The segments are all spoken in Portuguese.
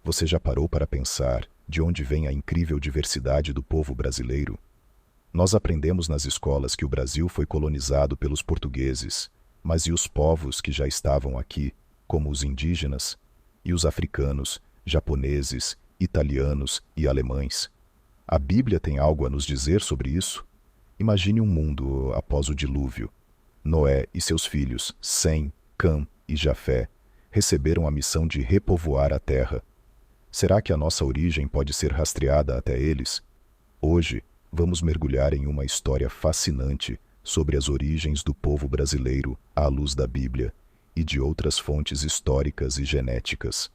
Você já parou para pensar de onde vem a incrível diversidade do povo brasileiro? Nós aprendemos nas escolas que o Brasil foi colonizado pelos portugueses, mas e os povos que já estavam aqui, como os indígenas? E os africanos, japoneses, italianos e alemães? A Bíblia tem algo a nos dizer sobre isso? Imagine um mundo após o dilúvio. Noé e seus filhos, Sem, Cã e Jafé, receberam a missão de repovoar a terra. Será que a nossa origem pode ser rastreada até eles? Hoje, vamos mergulhar em uma história fascinante sobre as origens do povo brasileiro à luz da Bíblia e de outras fontes históricas e genéticas.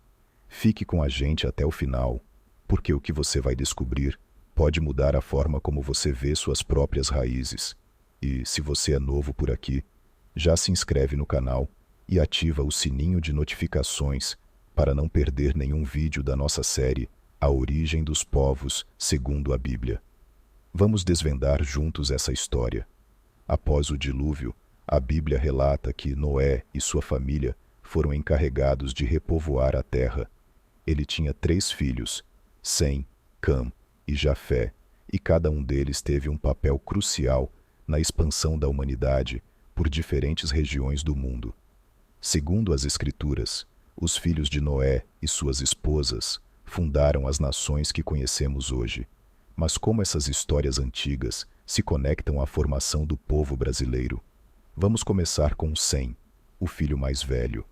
Fique com a gente até o final, porque o que você vai descobrir pode mudar a forma como você vê suas próprias raízes. E, se você é novo por aqui, já se inscreve no canal e ativa o sininho de notificações para não perder nenhum vídeo da nossa série A Origem dos Povos segundo a Bíblia. Vamos desvendar juntos essa história. Após o dilúvio, a Bíblia relata que Noé e sua família foram encarregados de repovoar a terra. Ele tinha 3 filhos, Sem, Cã e Jafé, e cada um deles teve um papel crucial na expansão da humanidade por diferentes regiões do mundo. Segundo as Escrituras, os filhos de Noé e suas esposas fundaram as nações que conhecemos hoje. Mas como essas histórias antigas se conectam à formação do povo brasileiro? Vamos começar com Sem, o filho mais velho.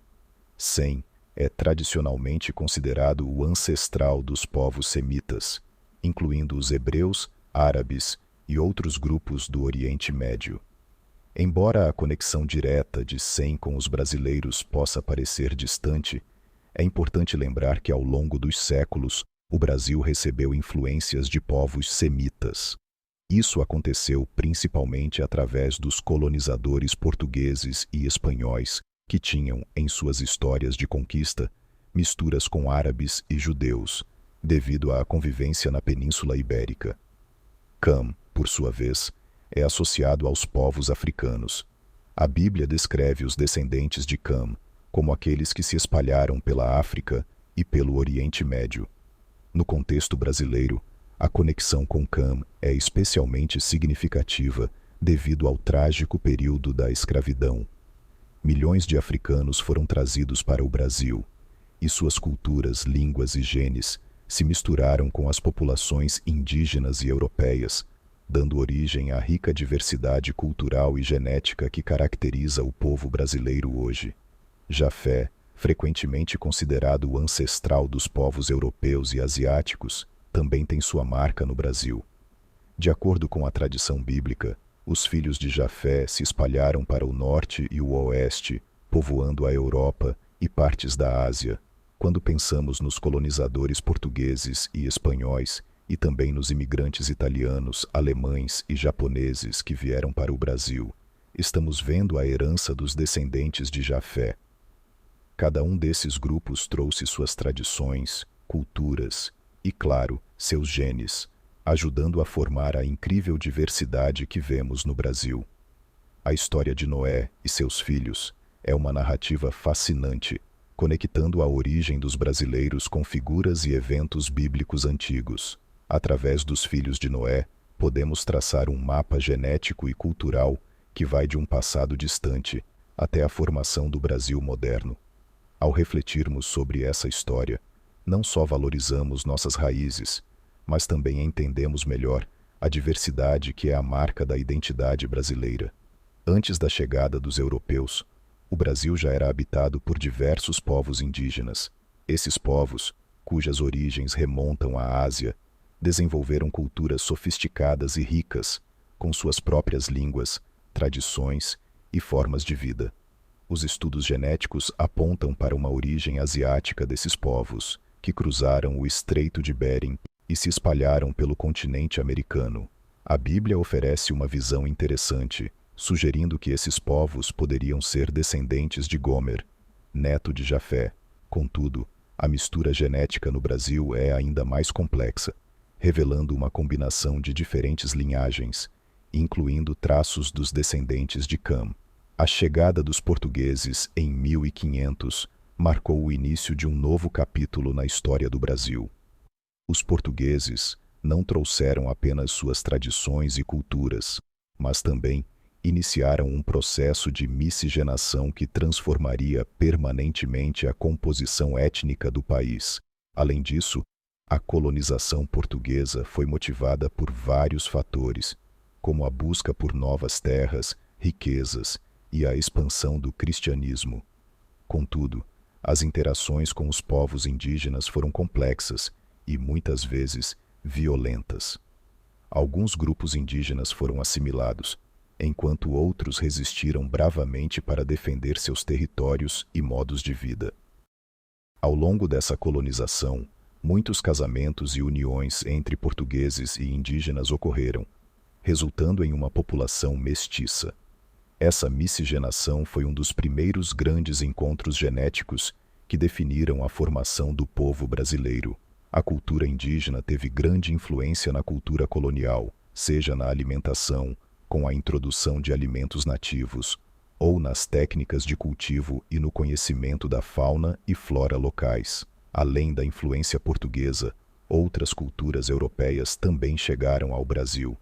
Sem é tradicionalmente considerado o ancestral dos povos semitas, incluindo os hebreus, árabes e outros grupos do Oriente Médio. Embora a conexão direta de Sem com os brasileiros possa parecer distante, é importante lembrar que ao longo dos séculos o Brasil recebeu influências de povos semitas. Isso aconteceu principalmente através dos colonizadores portugueses e espanhóis, que tinham, em suas histórias de conquista, misturas com árabes e judeus, devido à convivência na Península Ibérica. Cã, por sua vez, é associado aos povos africanos. A Bíblia descreve os descendentes de Cã como aqueles que se espalharam pela África e pelo Oriente Médio. No contexto brasileiro, a conexão com Cã é especialmente significativa devido ao trágico período da escravidão. Milhões de africanos foram trazidos para o Brasil, e suas culturas, línguas e genes se misturaram com as populações indígenas e europeias, dando origem à rica diversidade cultural e genética que caracteriza o povo brasileiro hoje. Jafé, frequentemente considerado o ancestral dos povos europeus e asiáticos, também tem sua marca no Brasil. De acordo com a tradição bíblica, os filhos de Jafé se espalharam para o norte e o oeste, povoando a Europa e partes da Ásia. Quando pensamos nos colonizadores portugueses e espanhóis, e também nos imigrantes italianos, alemães e japoneses que vieram para o Brasil, estamos vendo a herança dos descendentes de Jafé. Cada um desses grupos trouxe suas tradições, culturas e, claro, seus genes, ajudando a formar a incrível diversidade que vemos no Brasil. A história de Noé e seus filhos é uma narrativa fascinante, conectando a origem dos brasileiros com figuras e eventos bíblicos antigos. Através dos filhos de Noé, podemos traçar um mapa genético e cultural que vai de um passado distante até a formação do Brasil moderno. Ao refletirmos sobre essa história, não só valorizamos nossas raízes, mas também entendemos melhor a diversidade que é a marca da identidade brasileira. Antes da chegada dos europeus, o Brasil já era habitado por diversos povos indígenas. Esses povos, cujas origens remontam à Ásia, desenvolveram culturas sofisticadas e ricas, com suas próprias línguas, tradições e formas de vida. Os estudos genéticos apontam para uma origem asiática desses povos, que cruzaram o Estreito de Bering e se espalharam pelo continente americano. A Bíblia oferece uma visão interessante, sugerindo que esses povos poderiam ser descendentes de Gomer, neto de Jafé. Contudo, a mistura genética no Brasil é ainda mais complexa, revelando uma combinação de diferentes linhagens, incluindo traços dos descendentes de Cã. A chegada dos portugueses em 1500 marcou o início de um novo capítulo na história do Brasil. Os portugueses não trouxeram apenas suas tradições e culturas, mas também iniciaram um processo de miscigenação que transformaria permanentemente a composição étnica do país. Além disso, a colonização portuguesa foi motivada por vários fatores, como a busca por novas terras, riquezas e a expansão do cristianismo. Contudo, as interações com os povos indígenas foram complexas e, muitas vezes, violentas. Alguns grupos indígenas foram assimilados, enquanto outros resistiram bravamente para defender seus territórios e modos de vida. Ao longo dessa colonização, muitos casamentos e uniões entre portugueses e indígenas ocorreram, resultando em uma população mestiça. Essa miscigenação foi um dos primeiros grandes encontros genéticos que definiram a formação do povo brasileiro. A cultura indígena teve grande influência na cultura colonial, seja na alimentação, com a introdução de alimentos nativos, ou nas técnicas de cultivo e no conhecimento da fauna e flora locais. Além da influência portuguesa, outras culturas europeias também chegaram ao Brasil,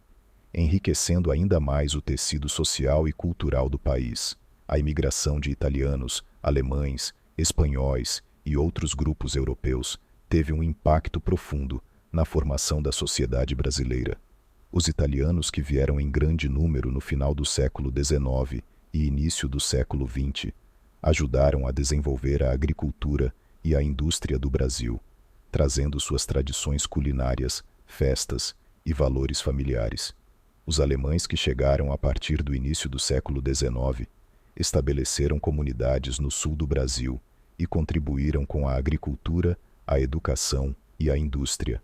enriquecendo ainda mais o tecido social e cultural do país. A imigração de italianos, alemães, espanhóis e outros grupos europeus teve um impacto profundo na formação da sociedade brasileira. Os italianos, que vieram em grande número no final do século XIX e início do século XX, ajudaram a desenvolver a agricultura e a indústria do Brasil, trazendo suas tradições culinárias, festas e valores familiares. Os alemães, que chegaram a partir do início do século XIX, estabeleceram comunidades no sul do Brasil e contribuíram com a agricultura, a educação e a indústria.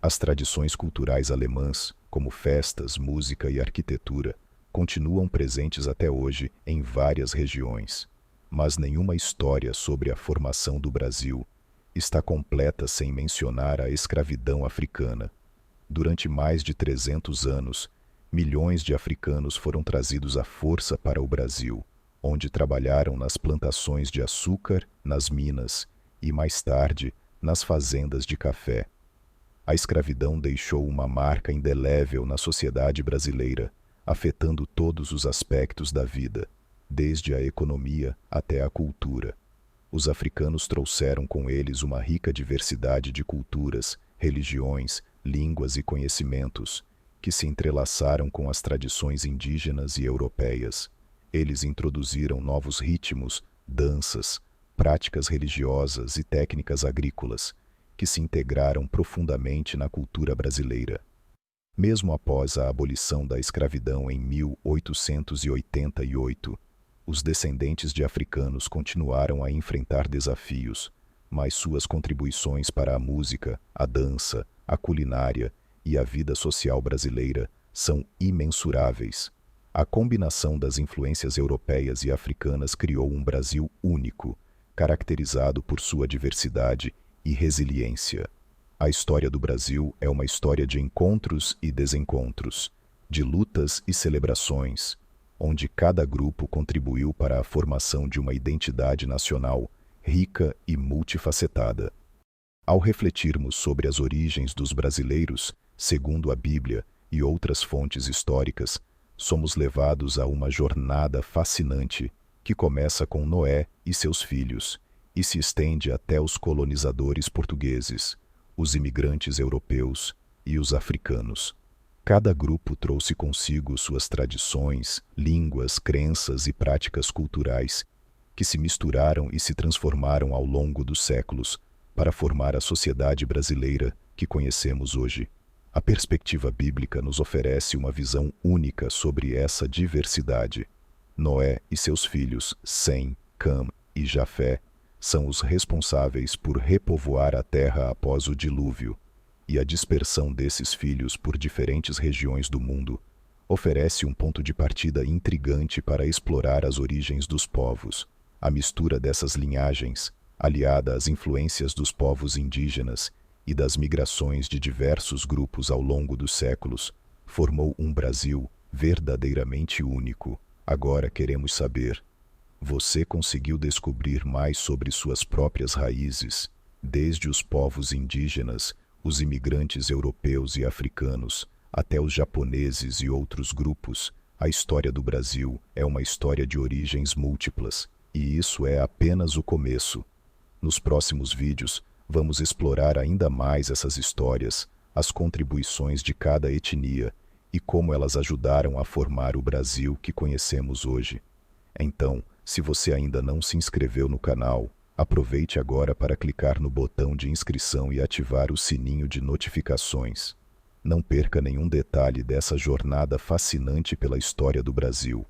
As tradições culturais alemãs, como festas, música e arquitetura, continuam presentes até hoje em várias regiões. Mas nenhuma história sobre a formação do Brasil está completa sem mencionar a escravidão africana. Durante mais de 300 anos, milhões de africanos foram trazidos à força para o Brasil, onde trabalharam nas plantações de açúcar, nas minas e, mais tarde, nas fazendas de café. A escravidão deixou uma marca indelével na sociedade brasileira, afetando todos os aspectos da vida, desde a economia até a cultura. Os africanos trouxeram com eles uma rica diversidade de culturas, religiões, línguas e conhecimentos, que se entrelaçaram com as tradições indígenas e europeias. Eles introduziram novos ritmos, danças, práticas religiosas e técnicas agrícolas, que se integraram profundamente na cultura brasileira. Mesmo após a abolição da escravidão em 1888, os descendentes de africanos continuaram a enfrentar desafios, mas suas contribuições para a música, a dança, a culinária e a vida social brasileira são imensuráveis. A combinação das influências europeias e africanas criou um Brasil único, caracterizado por sua diversidade e resiliência. A história do Brasil é uma história de encontros e desencontros, de lutas e celebrações, onde cada grupo contribuiu para a formação de uma identidade nacional rica e multifacetada. Ao refletirmos sobre as origens dos brasileiros, segundo a Bíblia e outras fontes históricas, somos levados a uma jornada fascinante que começa com Noé e seus filhos e se estende até os colonizadores portugueses, os imigrantes europeus e os africanos. Cada grupo trouxe consigo suas tradições, línguas, crenças e práticas culturais que se misturaram e se transformaram ao longo dos séculos para formar a sociedade brasileira que conhecemos hoje. A perspectiva bíblica nos oferece uma visão única sobre essa diversidade. Noé e seus filhos, Sem, Cam e Jafé, são os responsáveis por repovoar a terra após o dilúvio, e a dispersão desses filhos por diferentes regiões do mundo oferece um ponto de partida intrigante para explorar as origens dos povos. A mistura dessas linhagens, aliada às influências dos povos indígenas e das migrações de diversos grupos ao longo dos séculos, formou um Brasil verdadeiramente único. Agora queremos saber: você conseguiu descobrir mais sobre suas próprias raízes, desde os povos indígenas, os imigrantes europeus e africanos, até os japoneses e outros grupos. A história do Brasil é uma história de origens múltiplas, e isso é apenas o começo. Nos próximos vídeos, vamos explorar ainda mais essas histórias, as contribuições de cada etnia e como elas ajudaram a formar o Brasil que conhecemos hoje. Então, se você ainda não se inscreveu no canal, aproveite agora para clicar no botão de inscrição e ativar o sininho de notificações. Não perca nenhum detalhe dessa jornada fascinante pela história do Brasil.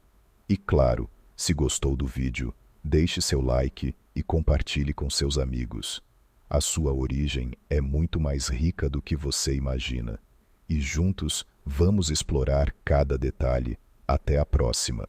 E claro, se gostou do vídeo, deixe seu like e compartilhe com seus amigos. A sua origem é muito mais rica do que você imagina. E juntos, vamos explorar cada detalhe. Até a próxima!